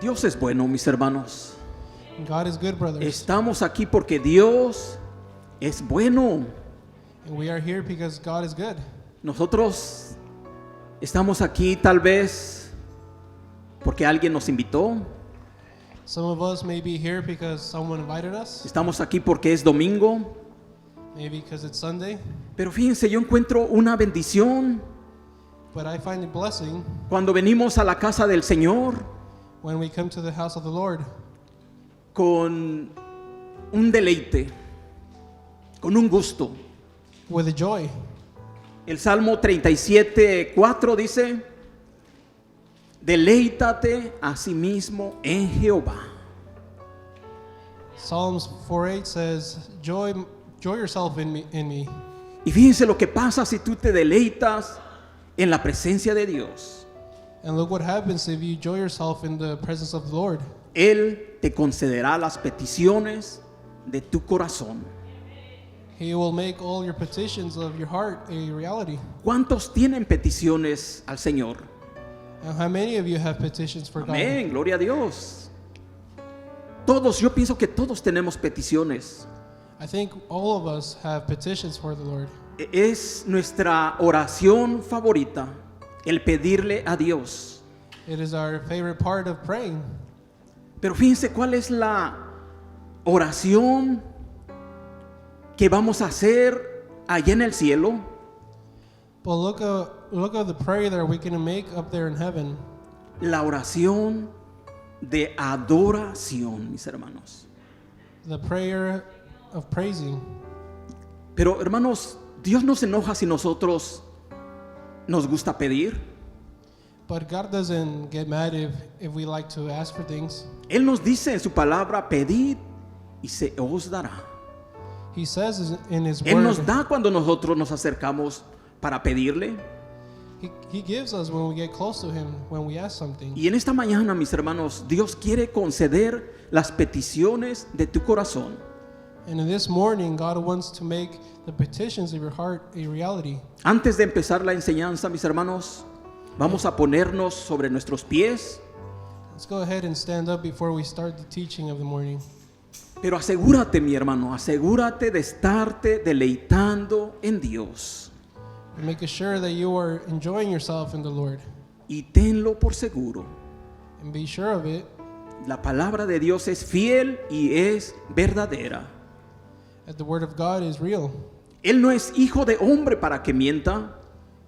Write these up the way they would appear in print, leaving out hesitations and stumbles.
Dios es bueno, mis hermanos. God is good, brothers. Estamos aquí porque Dios es bueno. And we are here because God is good. Nosotros estamos aquí tal vez porque alguien nos invitó. Some of us may be here because someone invited us, Estamos aquí porque es domingo. maybe because it's Sunday. Pero fíjense, yo encuentro una bendición But I find a blessing cuando venimos a la casa del Señor when we come to the house of the Lord con un deleite, con un gusto. with a joy. El Salmo 37:4 dice: deleítate a sí mismo en Jehová. Psalms 4:8 says, joy yourself in me. Y fíjense lo que pasa si tú te deleitas en la presencia de Dios. And look what happens if you joy yourself in the presence of the Lord. Él te concederá las peticiones de tu corazón. He will make all your petitions of your heart a reality. ¿Cuántos tienen peticiones al Señor? And how many of you have petitions for God? Amén, gloria a Dios. Todos, yo pienso que todos tenemos peticiones. I think all of us have petitions for the Lord. Es nuestra oración favorita, el pedirle a Dios. It is our favorite part of praying. Pero fíjense cuál es la oración que vamos a hacer allá en el cielo. But look at the prayer that we can make up there in heaven. La oración de adoración, mis hermanos. The prayer of praising. Pero hermanos, Dios no se enoja si nosotros nos gusta pedir. But God doesn't get mad if we like to ask for things. Él nos dice en su palabra: pedid y se os dará. He says in His Él nos word, da cuando nosotros nos acercamos para pedirle. He gives us when we get close to Him, when we ask something. Y en esta mañana, mis hermanos, Dios quiere conceder las peticiones de tu corazón. And in this morning, God wants to make the petitions of your heart a reality. Antes de empezar la enseñanza, mis hermanos, vamos a ponernos sobre nuestros pies. Let's go ahead and stand up before we start the teaching of the morning. Pero asegúrate, mi hermano, asegúrate de estarte deleitando en Dios. And make sure that you are enjoying yourself in the Lord. Y tenlo por seguro. And be sure of it, La palabra de Dios es fiel y es verdadera. that the word of God is real. Él no es hijo de hombre para que mienta,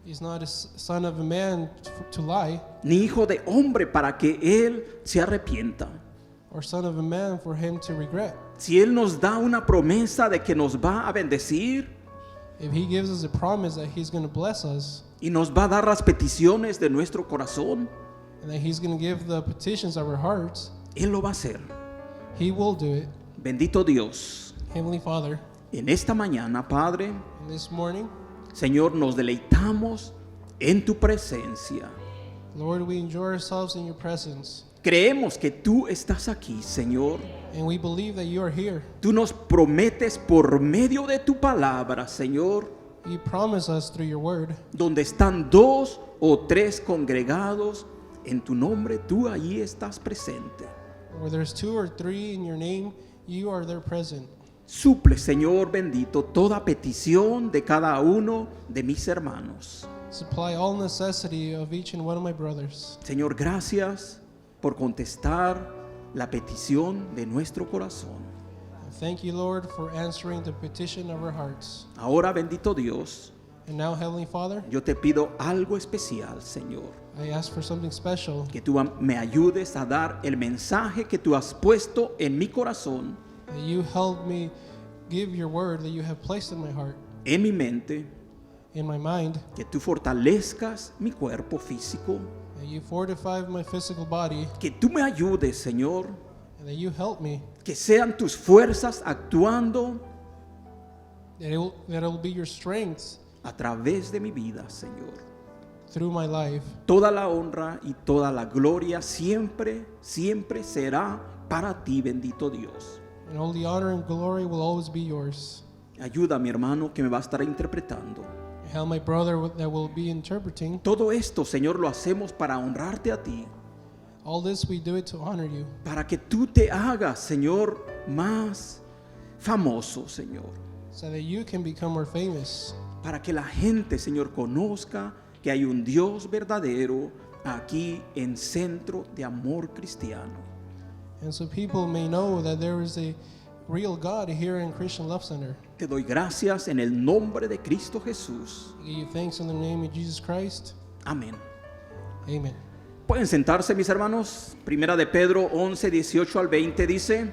He's not a son of a man to lie, ni hijo de hombre para que Él se arrepienta. or son of a man for him to regret. Si Él nos da una promesa de que nos va a bendecir If He gives us a promise that He's going to bless us, y nos va a dar las peticiones de nuestro corazón, and that He's going to give the petitions of our hearts, Él lo va a hacer. He will do it. Bendito Dios. Heavenly Father, En esta mañana, Padre, in this morning, Señor, nos deleitamos en tu presencia. Lord, we enjoy ourselves in your presence, Creemos que tú estás aquí, Señor. and we believe that you are here. Tú nos prometes por medio de tu palabra, Señor, You promise us through your word, donde están dos o tres congregados en tu nombre, tú allí estás presente. where there's 2 or 3 in your name, you are there present. Suple, Señor bendito, toda petición de cada uno de mis hermanos. Supply all necessity of each and one of my brothers. Señor, gracias por contestar la petición de nuestro corazón. Thank you, Lord, for answering the petition of our hearts. Ahora, bendito Dios, And now, Heavenly Father, yo te pido algo especial, Señor. I ask for something special, Que tú me ayudes a dar el mensaje que tú has puesto en mi corazón, that you help me give your word that you have placed in my heart, en mi mente, in my mind, que tú fortalezcas mi cuerpo físico, that you fortify my physical body, que tú me ayudes, Señor, and that you help me, que sean tus fuerzas actuando that it will be your strength a través de mi vida, Señor. through my life. Toda la honra y toda la gloria siempre, siempre será para ti, bendito Dios. And all the honor and glory will always be yours. Ayuda a mi hermano que me va a estar interpretando. Help my brother that will be interpreting. Todo esto, Señor, lo hacemos para honrarte a ti. All this we do it to honor you, para que tú te hagas, Señor, más famoso, Señor. so that you can become more famous, Para que la gente, Señor, conozca que hay un Dios verdadero aquí en Centro de Amor Cristiano. and so people may know that there is a real God here in Christian Love Center. Te doy gracias en el nombre de Cristo Jesús. I give you thanks in the name of Jesus Christ. Amén. Amen. Pueden sentarse, mis hermanos. Primera de Pedro 11, 18 al 20 dice: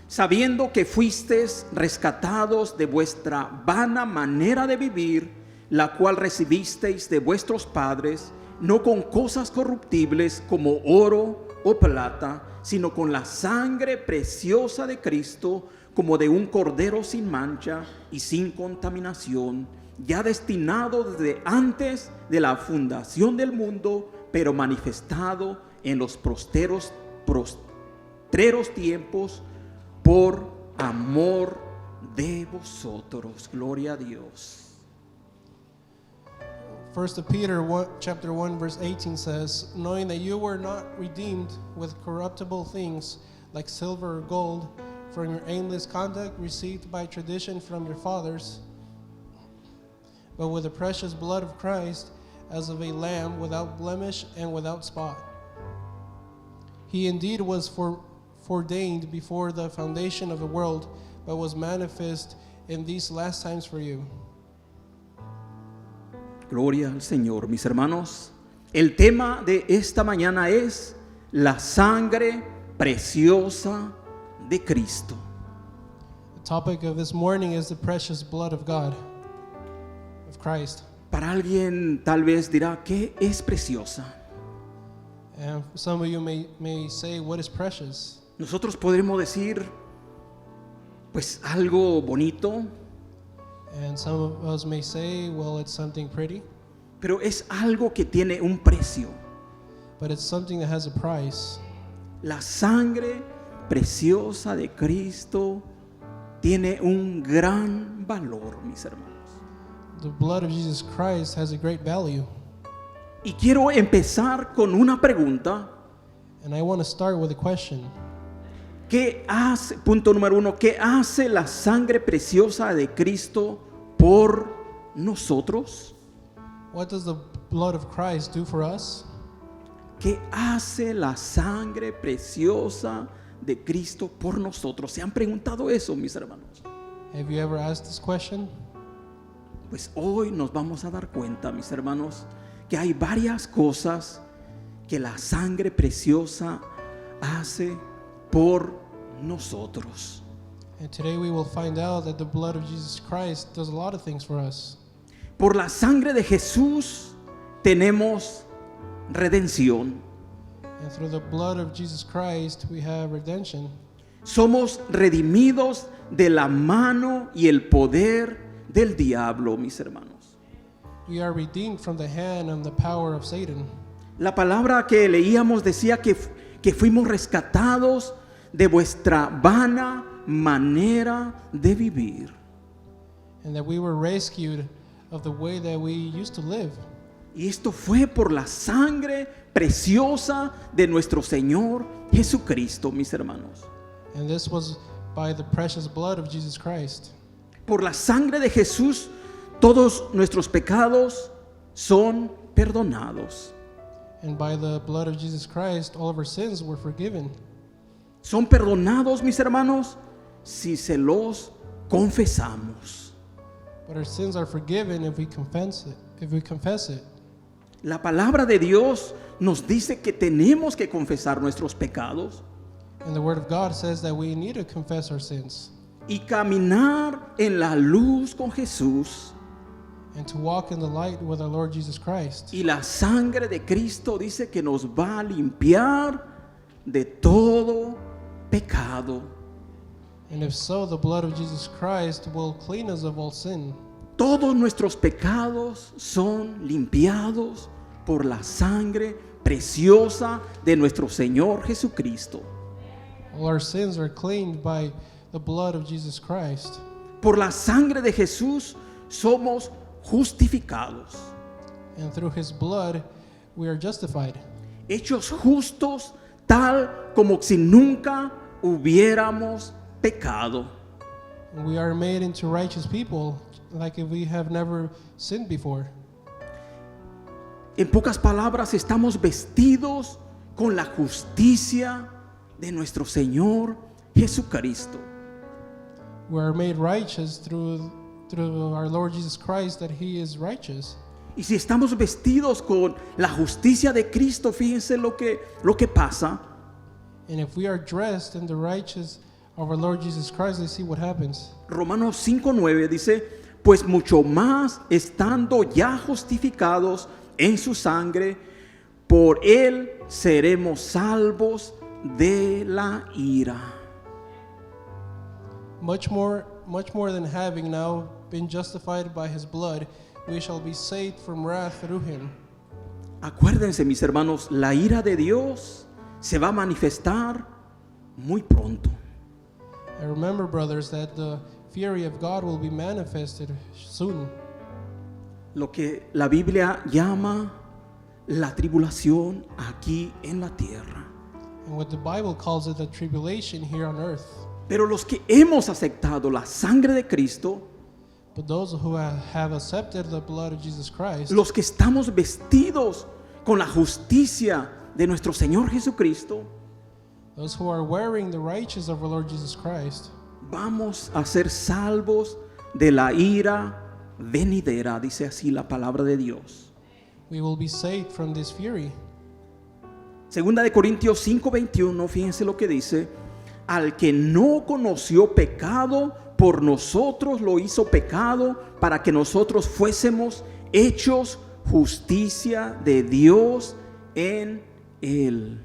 sabiendo que fuisteis rescatados de vuestra vana manera de vivir, la cual recibisteis de vuestros padres, no con cosas corruptibles como oro o plata, sino con la sangre preciosa de Cristo, como de un cordero sin mancha y sin contaminación, ya destinado desde antes de la fundación del mundo, pero manifestado en los postreros tiempos por amor de vosotros. Gloria a Dios. 1 Peter 1, chapter 1, verse 18 says, knowing that you were not redeemed with corruptible things like silver or gold from your aimless conduct received by tradition from your fathers, but with the precious blood of Christ, as of a lamb without blemish and without spot. He indeed was foreordained before the foundation of the world, but was manifest in these last times for you. Gloria al Señor, mis hermanos. El tema de esta mañana es la sangre preciosa de Cristo. The topic of this morning is the precious blood of God, of Christ. Para alguien tal vez dirá, ¿qué es preciosa? And some of you may say, what is precious? Nosotros podremos decir, pues algo bonito, And some of us may say, well, it's something pretty, pero es algo que tiene un precio. but it's something that has a price. La sangre preciosa de Cristo tiene un gran valor, mis hermanos. The blood of Jesus Christ has a great value. Y quiero empezar con una pregunta. And I want to start with a question. ¿Qué hace, punto número 1, qué hace la sangre preciosa de Cristo por nosotros? What does the blood of Christ do for us? ¿Qué hace la sangre preciosa de Cristo por nosotros? ¿Se han preguntado eso, mis hermanos? Have you ever asked this question? Pues hoy nos vamos a dar cuenta, mis hermanos, que hay varias cosas que la sangre preciosa hace por nosotros. And today we will find out that the blood of Jesus Christ does a lot of things for us. Por la sangre de Jesús tenemos redención. And through the blood of Jesus Christ we have redemption. Somos redimidos de la mano y el poder del diablo, mis hermanos. We are redeemed from the hand and the power of Satan. La palabra que leíamos decía que fuimos rescatados de vuestra vana manera de vivir. And that we were rescued of the way that we used to live. Y esto fue por la sangre preciosa de nuestro Señor Jesucristo, mis hermanos. And this was by the precious blood of Jesus Christ. Por la sangre de Jesús, todos nuestros pecados son perdonados. And by the blood of Jesus Christ, all of our sins were forgiven. Son perdonados, mis hermanos, si se los confesamos. But our sins are forgiven if we confess it. La palabra de Dios nos dice que tenemos que confesar nuestros pecados And the Word of God says that we need to confess our sins y caminar en la luz con Jesús. and to walk in the light with our Lord Jesus Christ. Y la sangre de Cristo dice que nos va a limpiar de todo pecado. And if so, the blood of Jesus Christ will clean us of all sin. Todos nuestros pecados son limpiados por la sangre preciosa de nuestro Señor Jesucristo. All our sins are cleaned by the blood of Jesus Christ. Por la sangre de Jesús somos justificados. And through His blood, we are justified. hechos justos, tal como si nunca hubiéramos pecado. We are made into righteous people, like if we have never sinned before. En pocas palabras, estamos vestidos con la justicia de nuestro Señor Jesucristo. We are made righteous through our Lord Jesus Christ, that He is righteous. Y si estamos vestidos con la justicia de Cristo, fíjense lo que pasa. And if we are dressed in the righteousness of our Lord Jesus Christ, let's see what happens. Romanos 5:9 dice, pues mucho más estando ya justificados en su sangre, por él seremos salvos de la ira. Much more than having now been justified by His blood, we shall be saved from wrath through Him. Acuérdense, mis hermanos, la ira de Dios se va a manifestar muy pronto. And remember, brothers, that the fury of God will be manifested soon. Lo que la Biblia llama la tribulación aquí en la tierra. And what the Bible calls it, the tribulation here on earth. Pero los que hemos aceptado la sangre de Cristo, But those who have accepted the blood of Jesus Christ, los que estamos vestidos con la justicia de nuestro Señor Jesucristo, those who are wearing the righteousness of our Lord Jesus Christ, vamos a ser salvos de la ira venidera, dice así la palabra de Dios. we will be saved from this fury. Segunda de Corintios 5:21, fíjense lo que dice, al que no conoció pecado, por nosotros lo hizo pecado, para que nosotros fuésemos hechos justicia de Dios en él.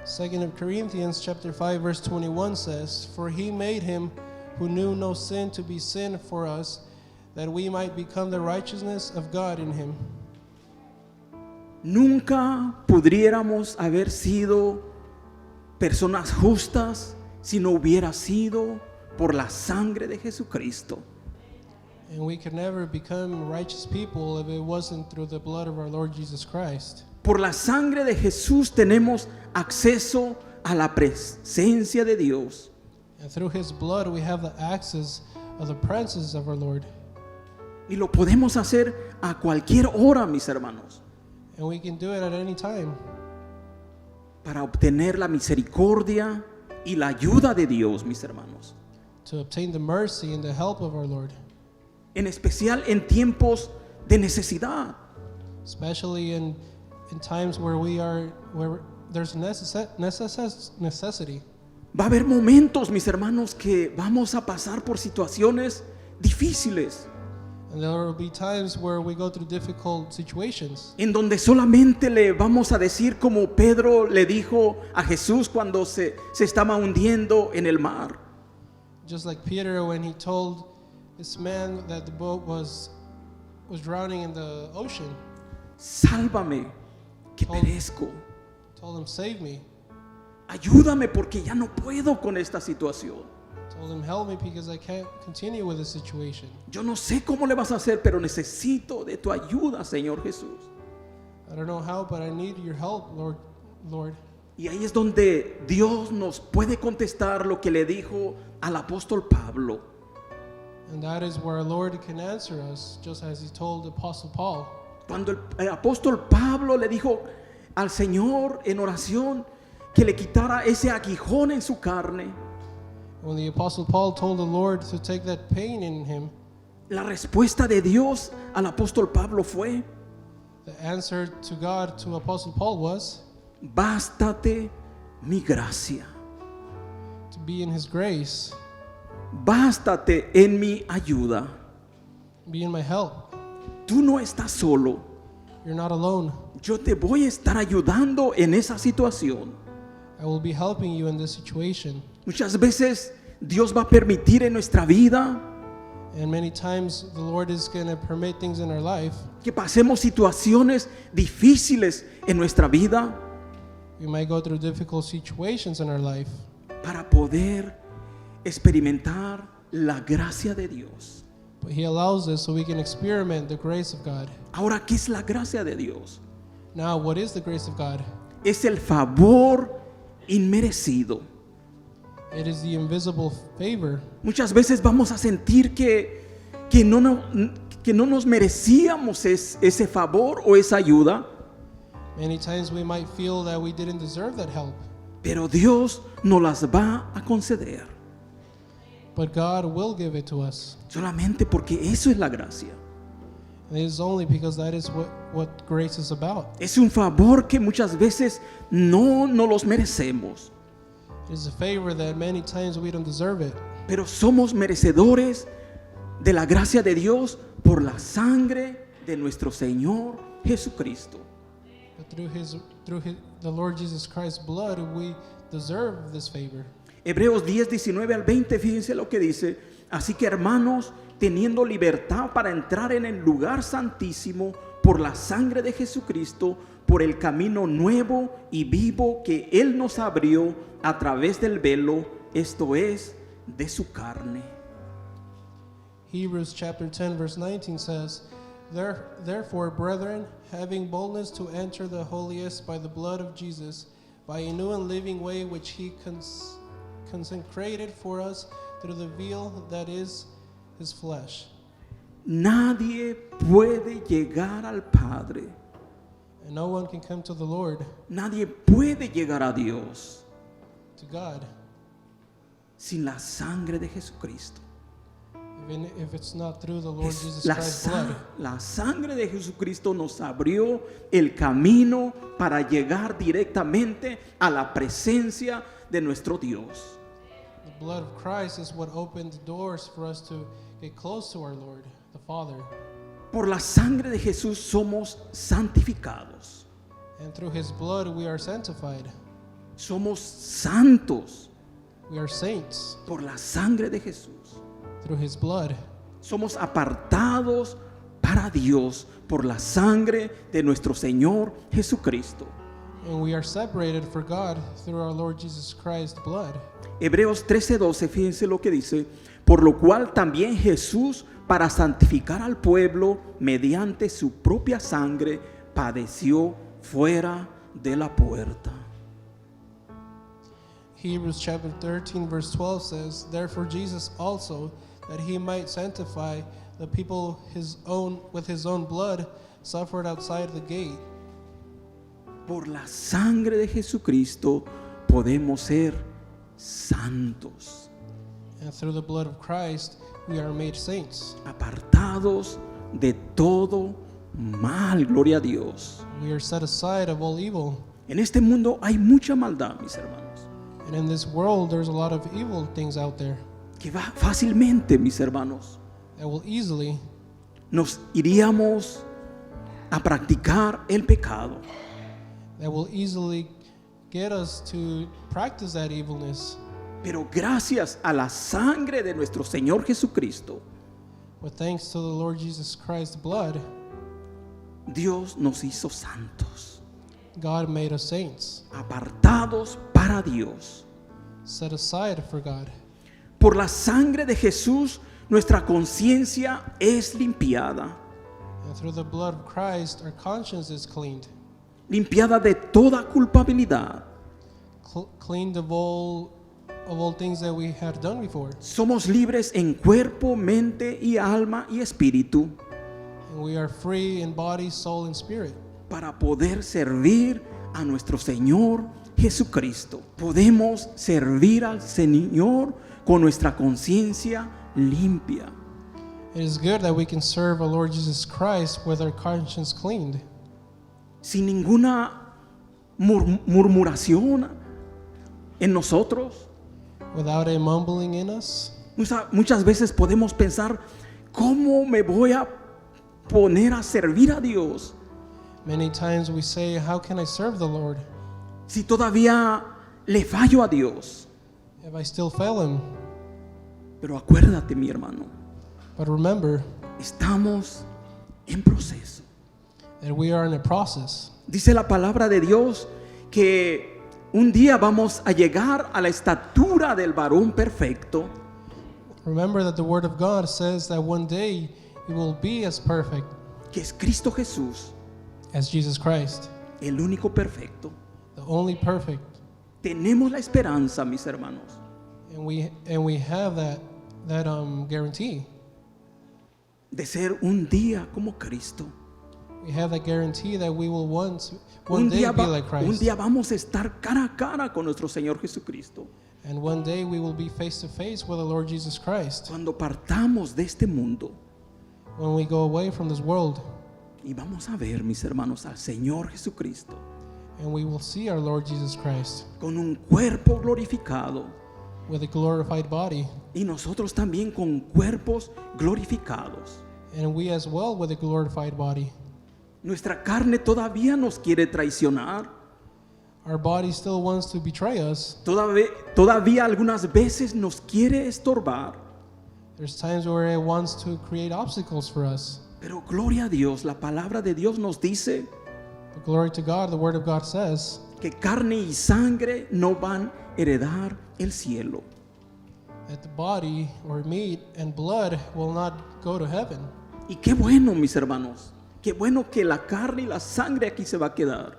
2 Corinthians chapter 5 verse 21 says, for He made Him who knew no sin to be sin for us, that we might become the righteousness of God in Him. Nunca pudiéramos haber sido personas justas si no hubiera sido por la sangre de Jesucristo. And we could never become righteous people if it wasn't through the blood of our Lord Jesus Christ. Por la sangre de Jesús tenemos acceso a la presencia de Dios. And through His blood we have the access of the presence of our Lord. Y lo podemos hacer a cualquier hora, mis hermanos, And we can do it at any time para obtener la misericordia y la ayuda de Dios, mis hermanos. to obtain the mercy and the help of our Lord, En especial en tiempos de necesidad. especially in times where there's necessity. Va a haber momentos, mis hermanos, que vamos a pasar por situaciones difíciles, And there will be times where we go through difficult situations, en donde solamente le vamos a decir como Pedro le dijo a Jesús cuando se estaba hundiendo en el mar. just like Peter when he told this man that the boat was drowning in the ocean. Sálvame, que perezco. Told him, save me. Ayúdame porque ya no puedo con esta situación. Told him, help me because I can't continue with this situation. Yo no sé cómo le vas a hacer, pero necesito de tu ayuda, Señor Jesús. I don't know how, but I need your help, Lord. Y ahí es donde Dios nos puede contestar lo que le dijo al apóstol Pablo. And that is where our Lord can answer us, just as He told the Apostle Paul. Cuando el apóstol Pablo le dijo al Señor en oración que le quitara ese aguijón en su carne, When the Apostle Paul told the Lord to take that pain in him, la respuesta de Dios al apóstol Pablo fue: the answer to God to Apostle Paul was bástate mi gracia, to be in His grace, bástate en mi ayuda. be in my help. Tú no estás solo, You're not alone. yo te voy a estar ayudando en esa situación. I will be helping you in this situation. Muchas veces Dios va a permitir en nuestra vida And many times the Lord is going to permit things in our life. que pasemos situaciones difíciles en nuestra vida We might go through difficult situations in our life para poder experimentar la gracia de Dios. but He allows us so we can experiment the grace of God. Ahora, ¿qué es la gracia de Dios? Now, what is the grace of God? Es el favor inmerecido. It is the invisible favor. Muchas veces vamos a sentir que no nos merecíamos ese favor o esa ayuda, Many times we might feel that we didn't deserve that help, pero Dios nos las va a conceder but God will give it to us. solamente porque eso es la gracia. And it is only because that is what grace is about. Es un favor que muchas veces no los merecemos, It is a favor that many times we don't deserve it, pero somos merecedores de la gracia de Dios por la sangre de nuestro Señor Jesucristo. but through the Lord Jesus Christ's blood, we deserve this favor. Hebreos 10, 19 al 20, fíjense lo que dice. Así que hermanos, teniendo libertad para entrar en el lugar santísimo por la sangre de Jesucristo, por el camino nuevo y vivo que Él nos abrió a través del velo, esto es, de su carne. Hebrews chapter 10 verse 19 says, Therefore, brethren, having boldness to enter the holiest by the blood of Jesus, by a new and living way which he consecrated for us through the veil that is his flesh. Nadie puede llegar al Padre. And no one can come to the Lord, Nadie puede llegar a Dios to God, sin la sangre de Jesucristo. even if it's not through the Lord Jesus La, Christ's sa- blood. la sangre de Jesucristo nos abrió el camino para llegar directamente a la presencia de nuestro Dios. The blood of Christ is what opened the doors for us to get close to our Lord, the Father. Por la sangre de Jesús somos santificados. And through his blood we are sanctified. Somos santos We are saints por la sangre de Jesús. through his blood. Somos apartados para Dios por la sangre de nuestro Señor Jesucristo. And we are separated for God through our Lord Jesus Christ's blood. Hebreos 13:12, fíjense lo que dice, por lo cual también Jesús, para santificar al pueblo mediante su propia sangre, padeció fuera de la puerta. Hebrews chapter 13 verse 12 says, Therefore Jesus also, that he might sanctify the people with his own blood, suffered outside the gate. Por la sangre de Jesucristo podemos ser santos, And through the blood of Christ we are made saints. apartados de todo mal, gloria a Dios. We are set aside of all evil. En este mundo hay mucha maldad, mis hermanos, And in this world there's a lot of evil things out there que va fácilmente, mis hermanos, that will easily nos iríamos a practicar el pecado. get us to practice that evilness. Pero gracias a la sangre de nuestro Señor Jesucristo, But thanks to the Lord Jesus Christ's blood, Dios nos hizo santos, God made us saints, apartados para Dios. set aside for God. Por la sangre de Jesús, nuestra conciencia es limpiada, And through the blood of Christ, our conscience is cleaned. limpiada de toda culpabilidad. Cleaned of all things that we had done before. Somos libres en cuerpo, mente y alma y espíritu And we are free in body, soul, and spirit para poder servir a nuestro Señor Jesucristo. Podemos servir al Señor con nuestra conciencia limpia. It is good that we can serve our Lord Jesus Christ with our conscience cleaned, Sin ninguna murmuración en nosotros. without a mumbling in us. Muchas veces podemos pensar, ¿cómo me voy a poner a servir a Dios Many times we say, how can I serve the Lord si todavía le fallo a Dios? if I still fail him? Pero acuérdate, mi hermano, But remember estamos en proceso. that we are in a process. Dice la palabra de Dios que un día vamos a llegar a la estatura del varón perfecto. Remember that the Word of God says that one day you will be as perfect Que es Cristo Jesús. as Jesus Christ. el único perfecto. the only perfect. Tenemos la esperanza, mis hermanos, And we have that guarantee. de ser un día como Cristo. We have that guarantee that we will one Un day día, be like un Christ. día vamos a estar cara a cara con nuestro Señor Jesucristo. And one day we will be face to face with the Lord Jesus Christ Cuando partamos de este mundo when we go away from this world. y vamos a ver, mis hermanos, al Señor Jesucristo And we will see our Lord Jesus Christ con un cuerpo glorificado with a glorified body. y nosotros también con cuerpos glorificados. And we as well with a glorified body. Nuestra carne todavía nos quiere traicionar. Our body still wants to betray us. Todavía algunas veces nos quiere estorbar. There's times where it wants to create obstacles for us. Pero gloria a Dios, la palabra de Dios nos dice But glory to God, the Word of God says que carne y sangre no van a heredar el cielo. that the body or meat and blood will not go to heaven. Y qué bueno, mis hermanos, qué bueno que la carne y la sangre aquí se va a quedar.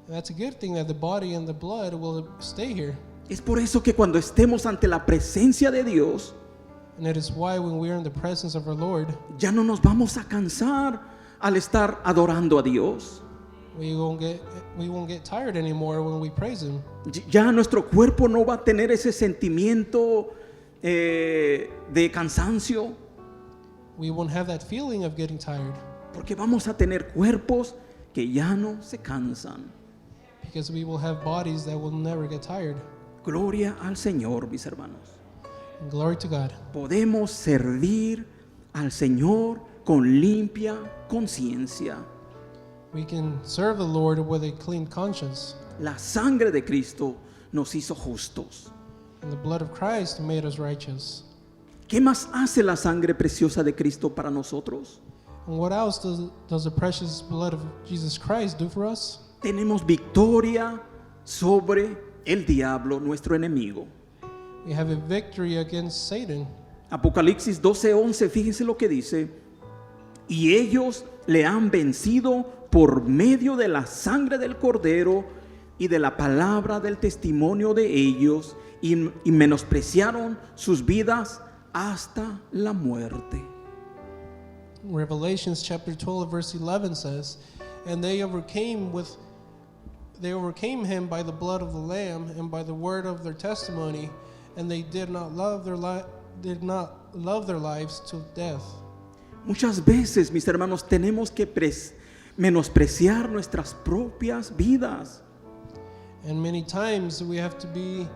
And that's a good thing that the body and the blood will stay here. Es por eso que cuando estemos ante la presencia de Dios, And it is why when we are in the presence of our Lord, ya no nos vamos a cansar al estar adorando a Dios. we won't get tired anymore when we praise Him. Ya nuestro cuerpo no va a tener ese sentimiento de cansancio, We won't have that feeling of getting tired porque vamos a tener cuerpos que ya no se cansan. because we will have bodies that will never get tired. Gloria al Señor, mis hermanos. And glory to God. Podemos servir al Señor con limpia conciencia. We can serve the Lord with a clean conscience. La sangre de Cristo nos hizo justos. And the blood of Christ made us righteous. ¿Qué más hace la sangre preciosa de Cristo para nosotros? And what else does the precious blood of Jesus Christ do for us? Tenemos victoria sobre el diablo, nuestro enemigo. We have a victory against Satan. Apocalipsis 12:11, fíjense lo que dice. Y ellos le han vencido por medio de la sangre del Cordero y de la palabra del testimonio de ellos, y menospreciaron sus vidas hasta la muerte. Revelations chapter 12 verse 11 says, and they overcame him by the blood of the Lamb and by the word of their testimony, and they did not love their lives to death. Muchas veces, mis hermanos, tenemos que menospreciar nuestras propias vidas And many times we have to be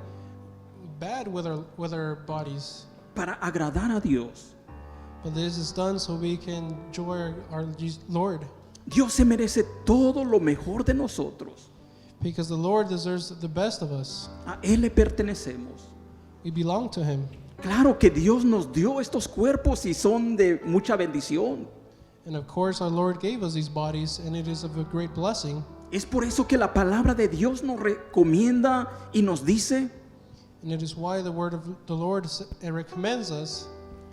bad with our bodies. para agradar a Dios. But this is done so we can enjoy our Lord. Dios se merece todo lo mejor de nosotros. Because the Lord deserves the best of us. A Él le pertenecemos. We belong to Him. Claro que Dios nos dio estos cuerpos y son de mucha bendición. And of course our Lord gave us these bodies, and it is of a great blessing. Es por eso que la palabra de Dios nos recomienda y nos dice And it is why the word of the Lord recommends us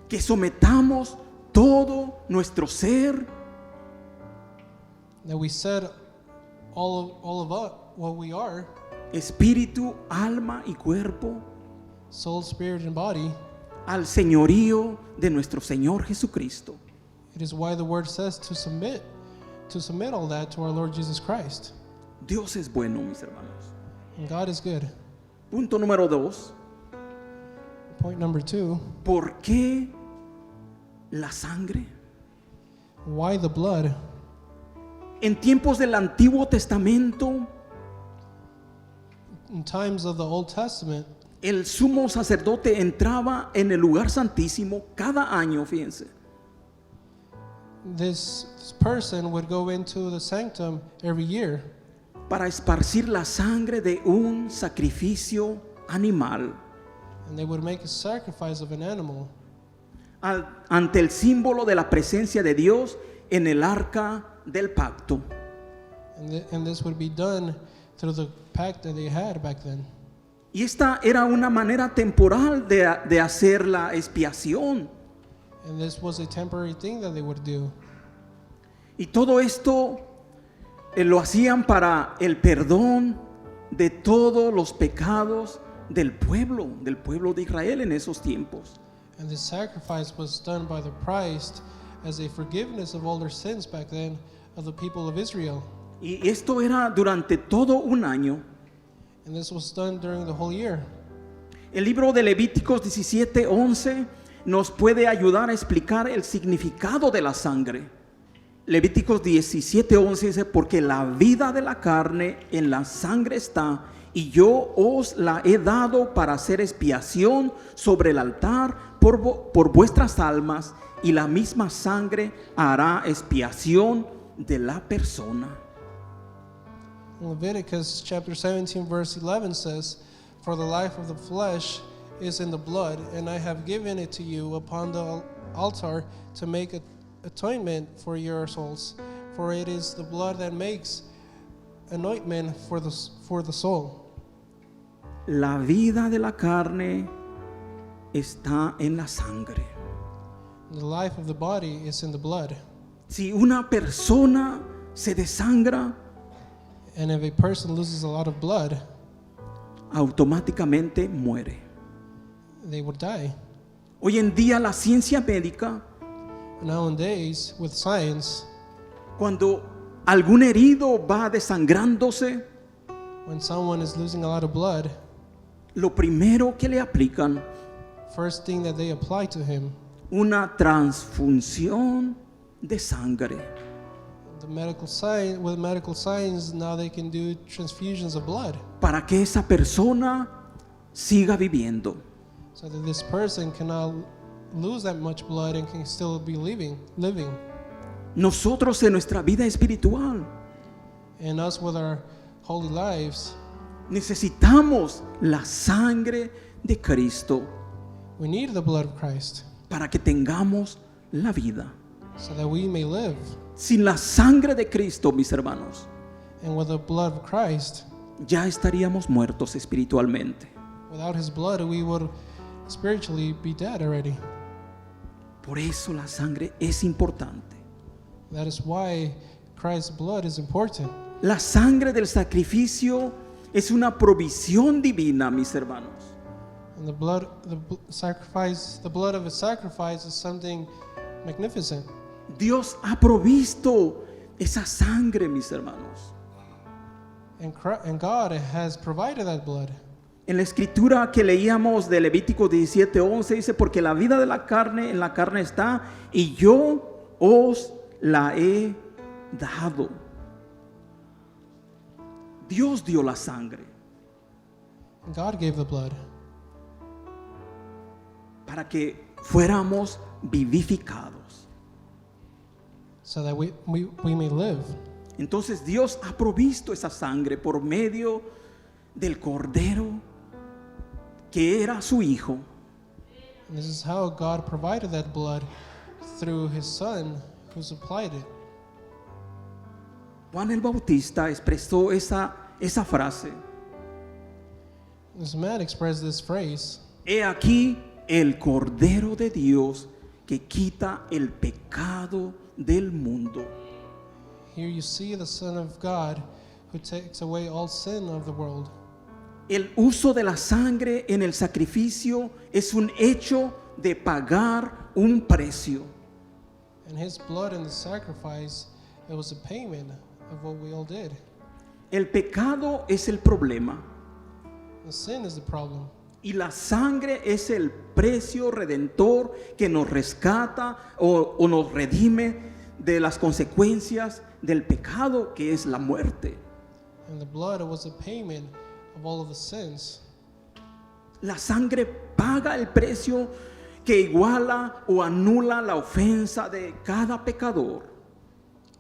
que sometamos todo nuestro ser that we set all of us, what we are, espíritu, alma y cuerpo soul, spirit, and body. al señorío de nuestro Señor Jesucristo. It is why the word says to submit all that to our Lord Jesus Christ. Dios es bueno, mis hermanos. And God is good. Punto número 2. Point number 2, ¿Por qué la sangre? why the blood? En tiempos del Antiguo Testamento, In times of the Old Testament, el sumo sacerdote entraba en el lugar santísimo cada año, fíjense. this person would go into the sanctum every year Para esparcir la sangre de un sacrificio animal and they would make a sacrifice of an animal ante el símbolo de la presencia de Dios en el arca del pacto. and this would be done through the pact that they had back then. Y esta era una manera temporal de hacer la expiación. And this was a temporary thing that they would do. Y todo esto Lo hacían para el perdón de todos los pecados del pueblo de Israel en esos tiempos. And this sacrifice was done by the priest as a forgiveness of all their sins back then of the people of Israel. Y esto era durante todo un año. And this was done during the whole year. El libro de Levíticos 17:11 nos puede ayudar a explicar el significado de la sangre. Levíticos 17:11 dice, porque la vida de la carne en la sangre está, y yo os la he dado para hacer expiación sobre el altar por vuestras almas, y la misma sangre hará expiación de la persona. Leviticus chapter 17 verse 11 says, for the life of the flesh is in the blood, and I have given it to you upon the altar to make atonement for your souls, for it is the blood that makes anointment for the soul. La vida de la carne está en la sangre. The life of the body is in the blood. Si una persona se desangra, And if a person loses a lot of blood, automáticamente muere. they would die. Hoy en día la ciencia médica, Nowadays, with science, cuando algún herido va desangrándose, when someone is losing a lot of blood, lo primero que le aplican, first thing that they apply to him, una transfusión de sangre. the medical science, with medical science, now they can do transfusions of blood Para que esa persona siga viviendo. so that this person cannot lose that much blood and can still be living. Nosotros en nuestra vida espiritual And us with our holy lives, necesitamos la sangre de Cristo we need the blood of Christ para que tengamos la vida. so that we may live. Sin la sangre de Cristo, mis hermanos, And with the blood of Christ, ya estaríamos muertos espiritualmente. without his blood, we would spiritually be dead already. Por eso la sangre es importante. That is why Christ's blood is important. La sangre del sacrificio es una provisión divina, mis hermanos. And the blood of a sacrifice is something magnificent. Dios ha provisto esa sangre, mis hermanos. And God has provided that blood. En la escritura que leíamos de Levítico 17:11 dice, porque la vida de la carne en la carne está, y yo os la he dado. Dios dio la sangre And God gave the blood para que fuéramos vivificados. so that we may live. Entonces Dios ha provisto esa sangre por medio del Cordero que era su Hijo. And this is how God provided that blood through his Son who supplied it. Juan el Bautista expresó esa frase. This man expressed this phrase, He aquí el Cordero de Dios que quita el pecado del mundo. here you see the Son of God who takes away all sin of the world. El uso de la sangre en el sacrificio es un hecho de pagar un precio. And his blood in the sacrifice, it was a payment of what we all did. El pecado es el problema The sin is the problem. y la sangre es el precio redentor que nos rescata o nos redime de las consecuencias del pecado, que es la muerte. And the blood, it was a payment of all of the sins. La sangre paga el precio que iguala o anula la ofensa de cada pecador.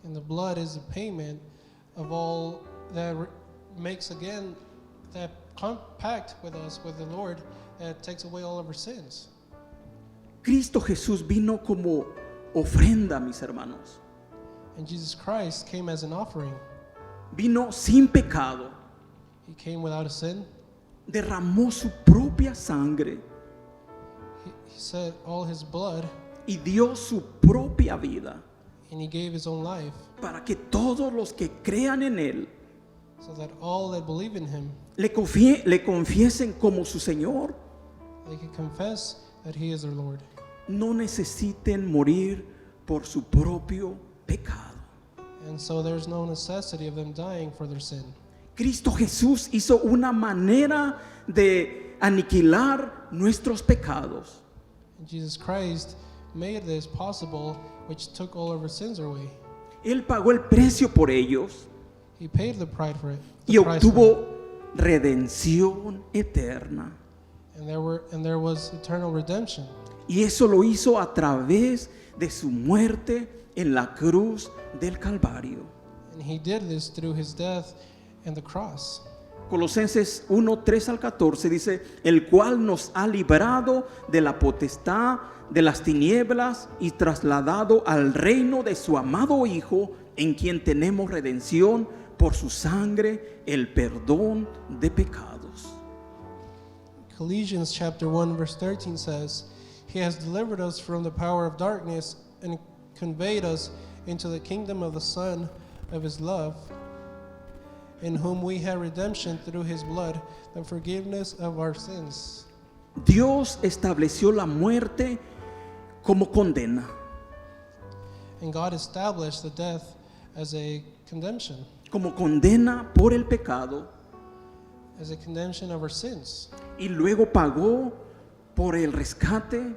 And the blood is a payment of all that makes again that compact with us, with the Lord, that takes away all of our sins. Cristo Jesús vino como ofrenda, mis hermanos. And Jesus Christ came as an offering. Vino sin pecado. He came without a sin. Derramó su propia sangre He shed all his blood. y dio su propia vida. And he gave his own life para que todos los que crean en Él so that all that believe in him, le confiesen como su Señor, they can confess that he is their Lord. no necesiten morir por su propio pecado. And so there's no necessity of them dying for their sin. Cristo Jesús hizo una manera de aniquilar nuestros pecados. And Jesus Christ made this possible, which took all of our sins away. Él pagó el precio por ellos He paid the price for it. y obtuvo redención eterna. And there was eternal redemption. Y eso lo hizo a través de su muerte en la cruz del Calvario. And he did this through his death and the cross. Colosenses 1, 3 al 14 dice, el cual nos ha librado de la potestad de las tinieblas y trasladado al reino de su amado Hijo, en quien tenemos redención por su sangre, el perdón de pecados. Colossians chapter 1 verse 13 says, he has delivered us from the power of darkness and conveyed us into the kingdom of the Son of his love, in whom we have redemption through his blood, the forgiveness of our sins. Dios estableció la muerte como condena. And God established the death as a condemnation, Como condena por el pecado, as a condemnation of our sins. y luego pagó por el rescate,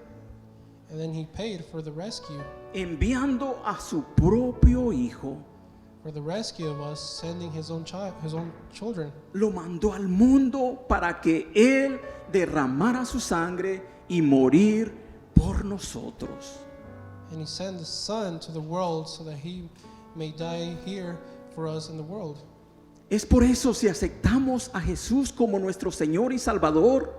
And then he paid for the rescue, enviando a su propio Hijo. for the rescue of us, sending his own children. Lo mandó al mundo para que Él derramara su sangre y morir por nosotros. And he sent the Son to the world so that he may die here for us in the world. Es por eso, si aceptamos a Jesús como nuestro Señor y Salvador,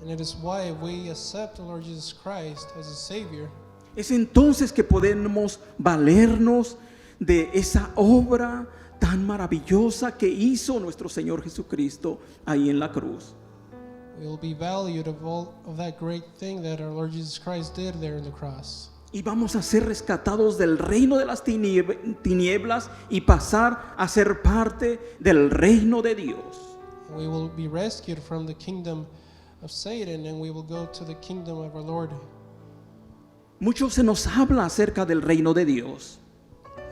And it is why we accept the Lord Jesus Christ as a Savior, es entonces que podemos valernos de esa obra tan maravillosa que hizo nuestro Señor Jesucristo ahí en la cruz. we will be valued of all of that great thing that our Lord Jesus Christ did there in the cross. Y vamos a ser rescatados del reino de las tinieblas y pasar a ser parte del reino de Dios. And we will be rescued from the kingdom of Satan, and we will go to the kingdom of our Lord. Mucho se nos habla acerca del reino de Dios.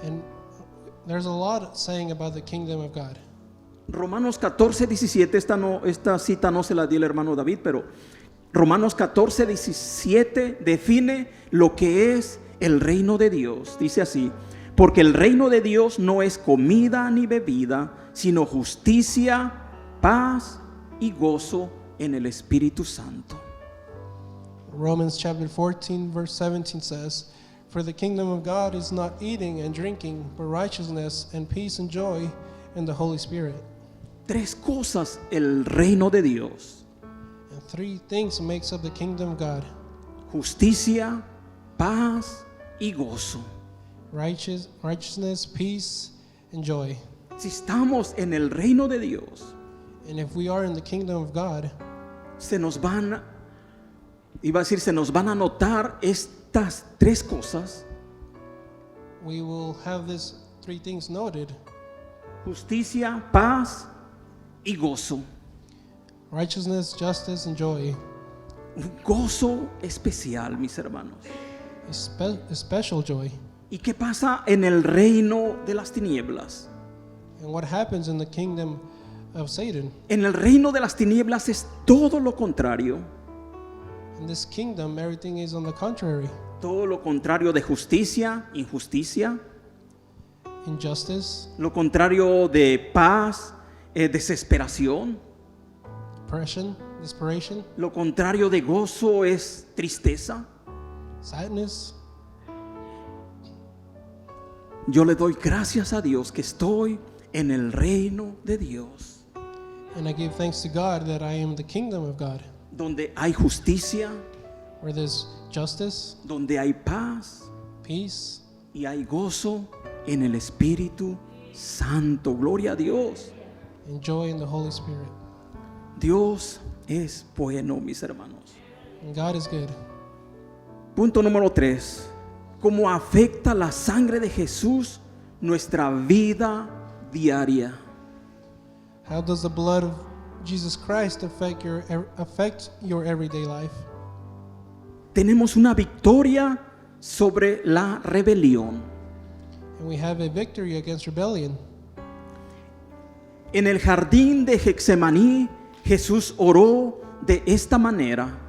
And there's a lot saying about the kingdom of God. Romanos 14, 17, esta cita no se la di el hermano David, pero Romanos 14, 17 define lo que es el reino de Dios. Dice así, porque el reino de Dios no es comida ni bebida, sino justicia, paz y gozo en el Espíritu Santo. Romans chapter 14 verse 17 says, for the kingdom of God is not eating and drinking, but righteousness and peace and joy in the Holy Spirit. Tres cosas el reino de Dios: And three things makes up the kingdom of God: justicia, paz y gozo. righteousness, peace, and joy. Si estamos en el reino de Dios, And if we are in the kingdom of God, se nos van a notar estas tres cosas: we will have these three things noted: justicia, paz y gozo. righteousness, justice, and joy. Un gozo especial, mis hermanos. A special joy. ¿Y qué pasa en el reino de las tinieblas? And what happens in the kingdom of Satan? En el reino de las tinieblas es todo lo contrario. In this kingdom, everything is on the contrary. Todo lo contrario de justicia, injusticia. Injustice, Lo contrario de paz, desesperación. depression, desperation, Lo contrario de gozo es tristeza. sadness. Yo le doy gracias a Dios que estoy en el reino de Dios, And I give thanks to God that I am in the kingdom of God, donde hay justicia, where there's justice, donde hay paz peace, y hay gozo en el Espíritu Santo. Gloria a Dios. and joy in the Holy Spirit. Dios es bueno, mis hermanos. And God is good. Punto número 3. cómo afecta la sangre de Jesús nuestra vida diaria. How does the blood of Jesus Christ affect your everyday life? Tenemos una victoria sobre la rebelión. And we have a victory against rebellion. En el jardín de Getsemaní, Jesús oró de esta manera.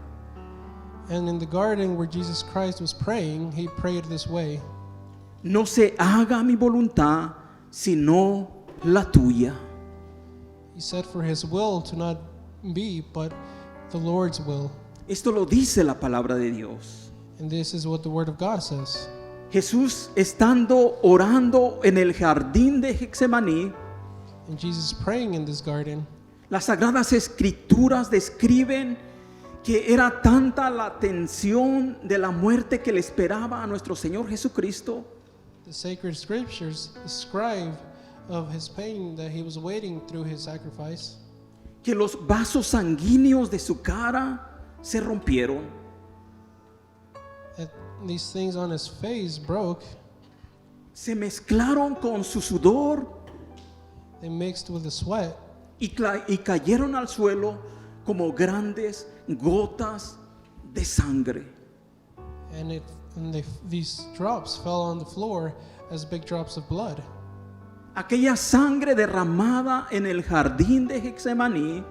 And in the garden where Jesus Christ was praying, he prayed this way: No se haga mi voluntad, sino la tuya. He said for his will to not be, but the Lord's will. Esto lo dice la palabra de Dios. And this is what the Word of God says. Jesús estando orando en el jardín de Getsemaní, And Jesus praying in this garden, las sagradas escrituras describen que era tanta la tensión de la muerte que le esperaba a nuestro Señor Jesucristo, the sacred scriptures describe of his pain that he was waiting through his sacrifice, que los vasos sanguíneos de su cara se rompieron. that these things on his face broke. Se mezclaron con su sudor They mixed with the sweat, y cayeron al suelo como grandes gotas de sangre. and these drops fell on the floor as big drops of blood. Aquella sangre derramada en el jardín de Getsemaní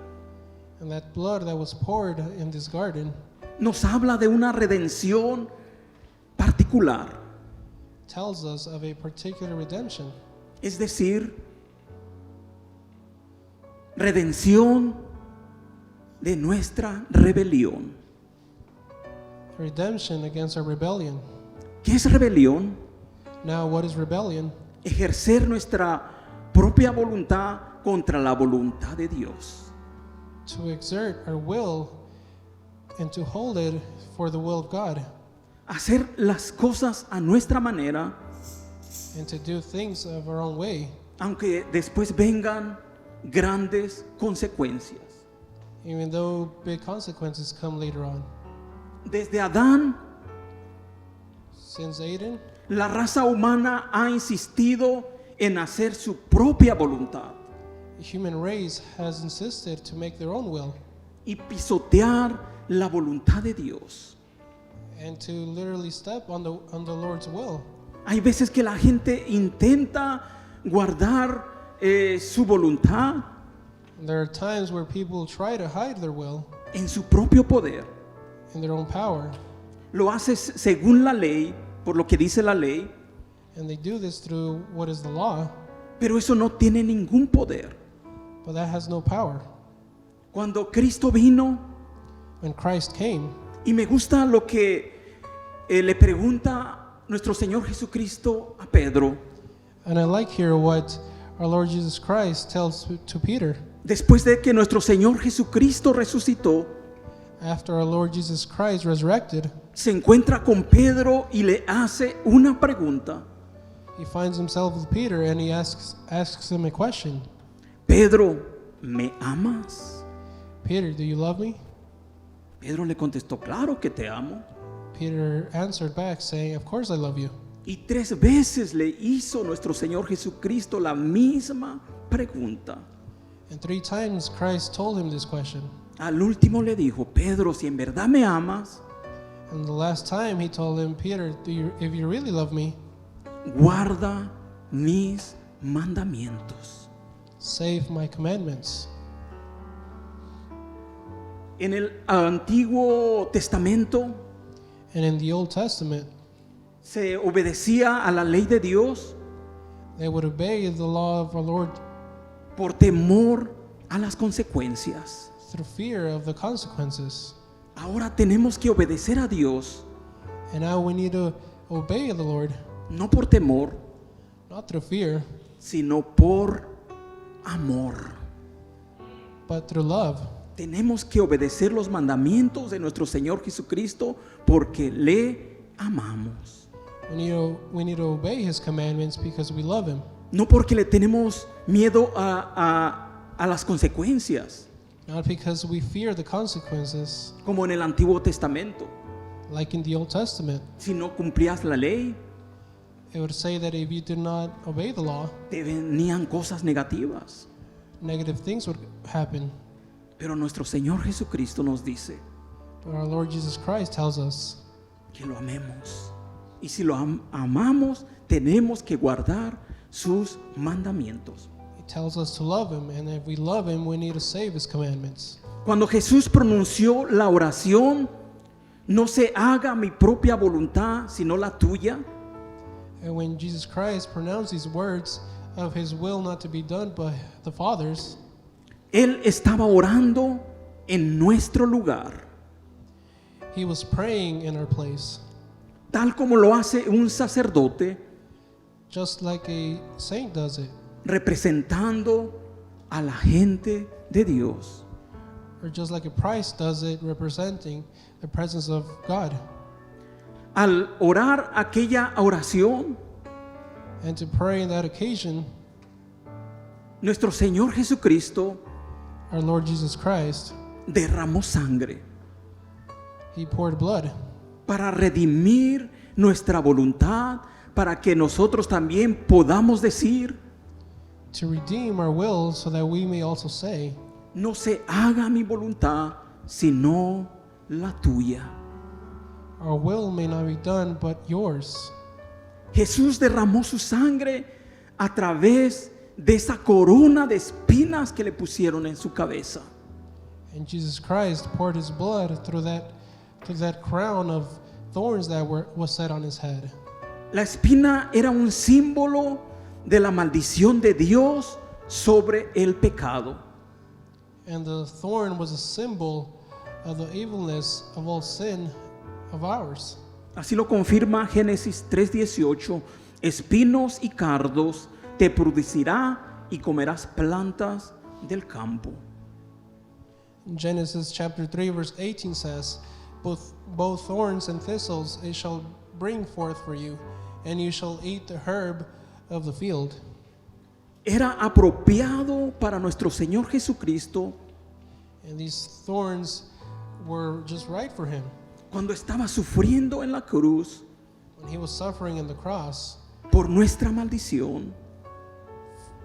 And that blood that was poured in this garden nos habla de una redención particular, tells us of a particular redemption, es decir, redención de nuestra rebelión. redemption against our rebellion. ¿Qué es rebelión? Now, what is rebellion? Ejercer nuestra propia voluntad contra la voluntad de Dios. To exert our will and to hold it for the will of God, Hacer las cosas a nuestra manera, and to do things of our own way, aunque después vengan grandes consecuencias. even though big consequences come later on. Desde Adán, Since Adam, la raza humana ha insistido en hacer su propia voluntad the human race has insisted to make their own will y pisotear la voluntad de Dios. and to literally step on the Lord's will. Hay veces que la gente intenta guardar su voluntad And there are times where people try to hide their will en su propio poder. in their own power, Lo hace según la ley, por lo que dice la ley, and they do this through what is the law, pero eso no tiene ningún poder. but that has no power. Cuando Cristo vino, When Christ came, y me gusta lo que le pregunta nuestro Señor Jesucristo a Pedro, and I like here what our Lord Jesus Christ tells to Peter después de que nuestro Señor Jesucristo resucitó, after our Lord Jesus Christ resurrected. se encuentra con Pedro y le hace una pregunta. He finds himself with Peter and he asks him a question. Pedro, ¿me amas? Peter, do you love me? Pedro le contestó, claro que te amo. Peter answered back saying, of course I love you. Y 3 veces le hizo nuestro Señor Jesucristo la misma pregunta. And 3 times Christ told him this question. Al último le dijo, Pedro, si en verdad me amas, And the last time he told him, Peter, if you really love me, guarda mis mandamientos. save my commandments. En el Antiguo Testamento And in the Old Testament, se obedecía a la ley de Dios they would obey the law of our Lord por temor a las consecuencias. through fear of the consequences. Ahora tenemos que obedecer a Dios, And now we need to obey the Lord, no por temor, not through fear, sino por amor. but through love. Tenemos que obedecer los mandamientos de nuestro Señor Jesucristo porque le amamos. We need to obey his commandments because we love him, No porque le tenemos miedo a las consecuencias, not because we fear the consequences, como en el Antiguo Testamento. Like in the Old Testament, Si no cumplías la ley, it would say that if you did not obey the law, te venían cosas negativas. negative things would happen. Pero nuestro Señor Jesucristo nos dice But our Lord Jesus Christ tells us que lo amemos. Y si lo amamos, tenemos que guardar sus mandamientos. He tells us to love Him, and if we love Him, we need to save His commandments. Cuando Jesús pronunció la oración, no se haga mi propia voluntad, sino la tuya. And when Jesus Christ pronounced these words of His will not to be done by the Father's, Él estaba orando en nuestro lugar, He was praying in our place, tal como lo hace un sacerdote, just like a saint does it, representando a la gente de Dios. or just like a priest does it, representing the presence of God. Al orar aquella oración, And to pray in that occasion, nuestro Señor Jesucristo our Lord Jesus Christ, derramó sangre He poured blood para redimir nuestra voluntad, para que nosotros también podamos decir, to redeem our will so that we may also say, no se haga mi voluntad, sino la tuya. our will may not be done but yours. Jesús derramó su sangre a través de esa corona de espinas que le pusieron en su cabeza. And Jesus Christ poured His blood through that crown of thorns that was set on His head. La espina era un símbolo de la maldición de Dios sobre el pecado. And the thorn was a symbol of the evilness of all sin of ours. Así lo confirma Génesis 3:18, espinos y cardos te producirá y comerás plantas del campo. In Genesis chapter 3 verse 18 says, both thorns and thistles it shall bring forth for you, and you shall eat the herb of the field. Era apropiado para nuestro Señor Jesucristo And these thorns were just right for Him. cuando estaba sufriendo en la cruz When He was suffering in the cross por nuestra maldición,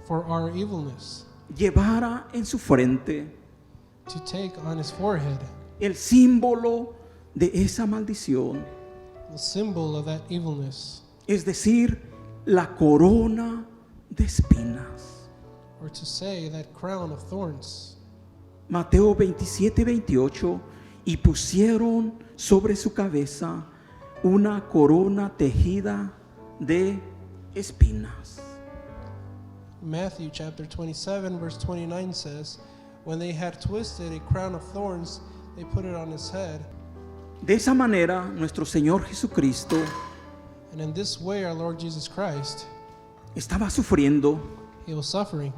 for our evilness, llevara en su frente to take on His forehead el símbolo de esa maldición, the symbol of that evilness, es decir, la corona de espinas. or to say that crown of thorns. Mateo 27:28, y pusieron sobre su cabeza una corona tejida de espinas. Matthew chapter 27 verse 29 says, when they had twisted a crown of thorns, they put it on His head. De esa manera, nuestro Señor Jesucristo And in this way, our Lord Jesus Christ, estaba sufriendo He was suffering.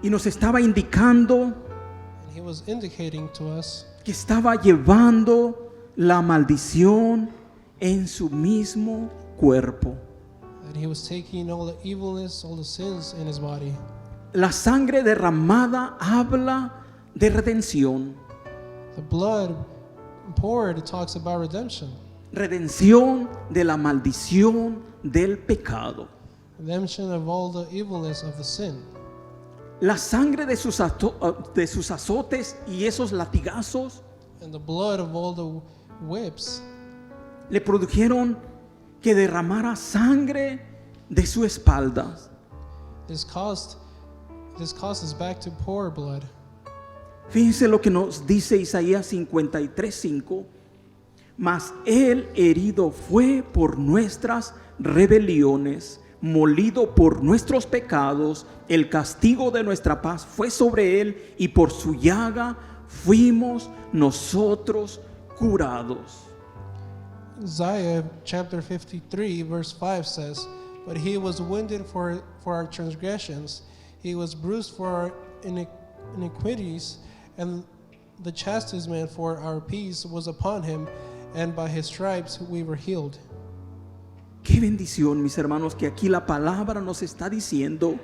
y nos estaba indicando And He was indicating to us que estaba llevando la maldición en su mismo cuerpo. that He was taking all the evilness, all the sins in His body. La sangre derramada habla de redención. The blood poured talks about redemption. Redención de la maldición del pecado. Redemption of all the evilness of the sin. La sangre de sus azotes y esos latigazos And the blood of all the whips le produjeron que derramara sangre de su espalda. This caused his back to pour blood. Fíjense lo que nos dice Isaías 53:5. Mas él herido fue por nuestras rebeliones, molido por nuestros pecados, el castigo de nuestra paz fue sobre él, y por su llaga fuimos nosotros curados. Isaiah chapter 53 verse 5 says, but He was wounded for our transgressions, He was bruised for our iniquities, and the chastisement for our peace was upon Him, and by His stripes we were healed. Qué bendición, mis hermanos, que aquí la palabra nos está diciendo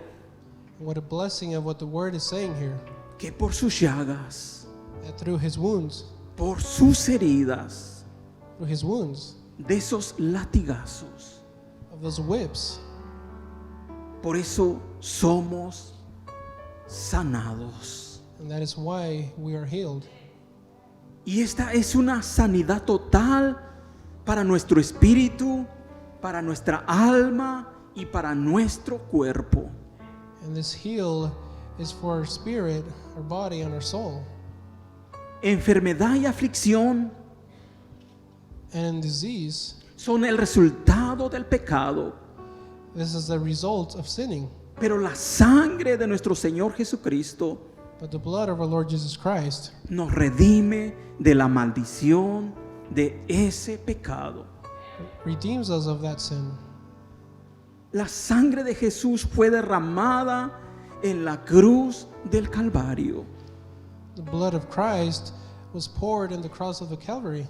What a blessing of what the word is saying here, que por sus llagas, that through His wounds, por sus heridas, through his wounds, de esos latigazos. of those whips. Por eso somos sanados. And that is why we are healed. Y esta es una sanidad total para nuestro espíritu, para nuestra alma y para nuestro cuerpo. And this heal is for our spirit, our body, and our soul. Enfermedad y aflicción And disease, son el resultado del pecado, this is the result of sinning. pero la sangre de nuestro Señor Jesucristo But the blood of our Lord Jesus Christ nos redime de la maldición de ese pecado. redeems us of that sin. La sangre de Jesús fue derramada en la cruz del Calvario. The blood of Christ was poured in the cross of the Calvary.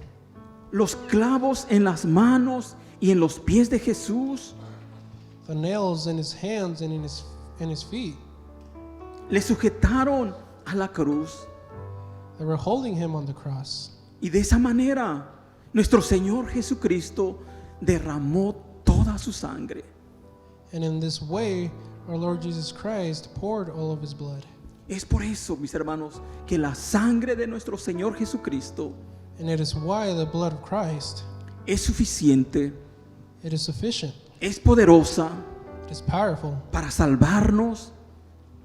Los clavos en las manos y en los pies de Jesús The nails in his hands and in his feet, le sujetaron a la cruz. they were holding him on the cross. Y de esa manera nuestro Señor Jesucristo derramó toda su sangre. And in this way, our Lord Jesus Christ poured all of his blood. Es por eso, mis hermanos, que la sangre de nuestro Señor Jesucristo And it is why the blood of Christ, es suficiente, it is sufficient, es poderosa it is powerful para salvarnos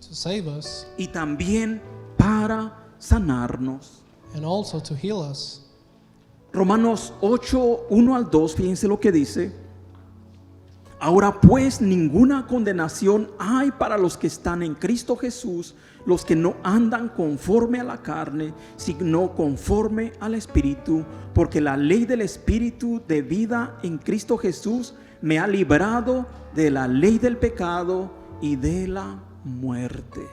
to save us y también para sanarnos. and also to heal us. Romanos 8, 1 al 2, fíjense lo que dice. Ahora pues ninguna condenación hay para los que están en Cristo Jesús, los que no andan conforme a la carne, sino conforme al Espíritu, porque la ley del Espíritu de vida en Cristo Jesús me ha librado de la ley del pecado y de la muerte.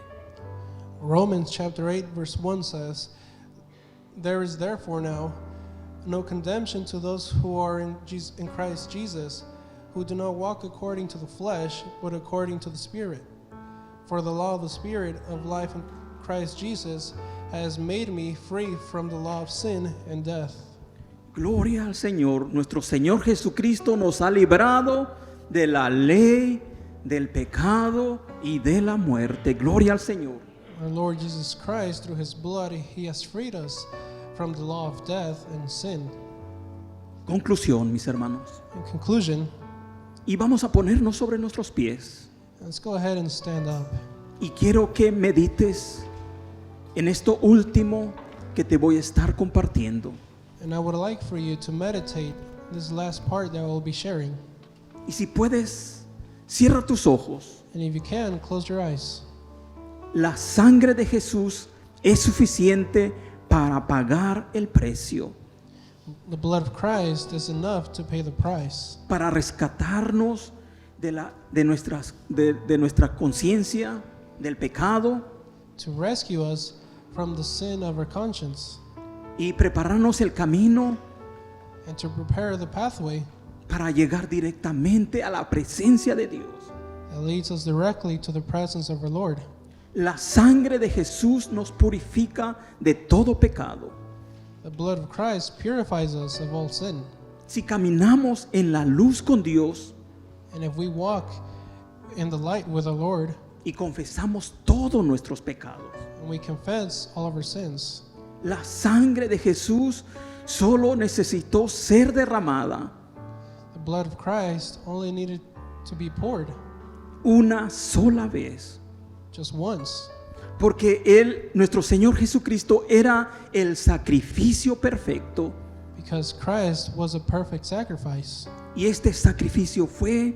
Romans chapter 8 verse 1 says, there is therefore now no condemnation to those who are in Christ Jesus, who do not walk according to the flesh, but according to the Spirit. For the law of the Spirit of life in Christ Jesus has made me free from the law of sin and death. Gloria al Señor. Nuestro Señor Jesucristo nos ha librado de la ley, del pecado y de la muerte. Gloria al Señor. Our Lord Jesus Christ, through his blood, he has freed us from the law of death and sin. Conclusión, mis hermanos. In conclusion, Y vamos a ponernos sobre nuestros pies. let's go ahead and stand up. Y quiero que medites en esto último que te voy a estar compartiendo. And I would like for you to meditate this last part that I will be sharing. Y si puedes, cierra tus ojos. And if you can, close your eyes. La sangre de Jesús es suficiente para pagar el precio, The blood of Christ is enough to pay the price, para rescatarnos de nuestra conciencia, del pecado, to rescue us from the sin of our conscience, y prepararnos el camino and to prepare the pathway para llegar directamente a la presencia de Dios. that leads us directly to the presence of our Lord. La sangre de Jesús nos purifica de todo pecado. The blood of Christ purifies us of all sin. Si caminamos en la luz con Dios And if we walk in the light with our Lord, y confesamos todos nuestros pecados, and we confess all of our sins, la sangre de Jesús solo necesitó ser derramada the blood of Christ only needed to be poured una sola vez. just once. Porque nuestro Señor Jesucristo, era el sacrificio perfecto. Because Christ was a perfect sacrifice. Y este sacrificio fue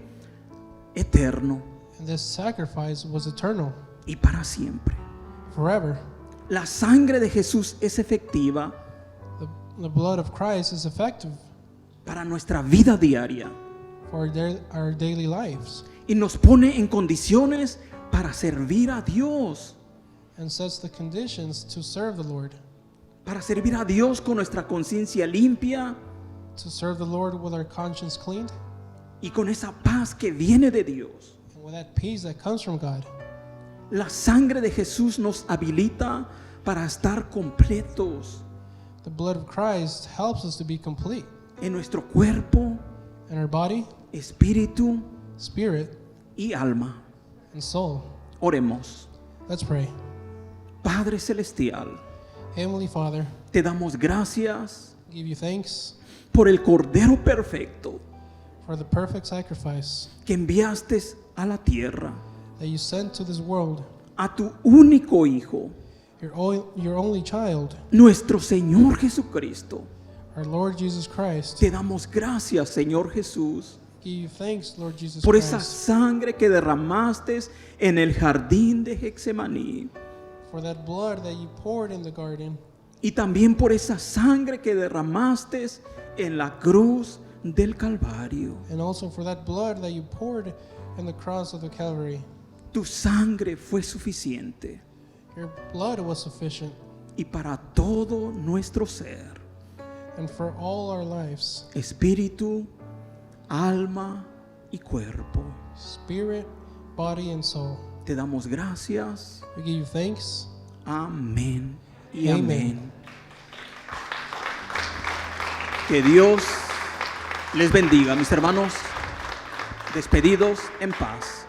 eterno And this sacrifice was eternal, y para siempre. forever. La sangre de Jesús es efectiva The blood of Christ is effective para nuestra vida diaria for our daily lives y nos pone en condiciones para servir a Dios. and sets the conditions to serve the Lord, Para servir a Dios con nuestra conciencia limpia to serve the Lord with our conscience cleaned y con esa paz que viene de Dios. and with that peace that comes from God. La sangre de Jesús nos habilita para estar completos, The blood of Christ helps us to be complete, en nuestro cuerpo, in our body, espíritu spirit, y alma. and soul. Oremos. Let's pray. Padre Celestial, Heavenly Father, te damos gracias give you thanks por el Cordero perfecto for the perfect sacrifice que enviaste a la tierra, that you sent to this world, a tu único Hijo, your only child, nuestro Señor Jesucristo. our Lord Jesus Christ. Te damos gracias, Señor Jesús, Give you thanks, Lord Jesus por esa Christ, sangre que derramaste en el jardín de Getsemaní, for that blood that you poured in the garden, y también por esa sangre que derramaste en la cruz del Calvario. and also for that blood that you poured in the cross of the Calvary. Tu sangre fue suficiente Your blood was sufficient, y para todo nuestro ser, and for all our lives, espíritu, alma y cuerpo. spirit, body, and soul. Te damos gracias. We give you thanks. Amén y Amén. amén. Que Dios les bendiga, mis hermanos, despedidos en paz.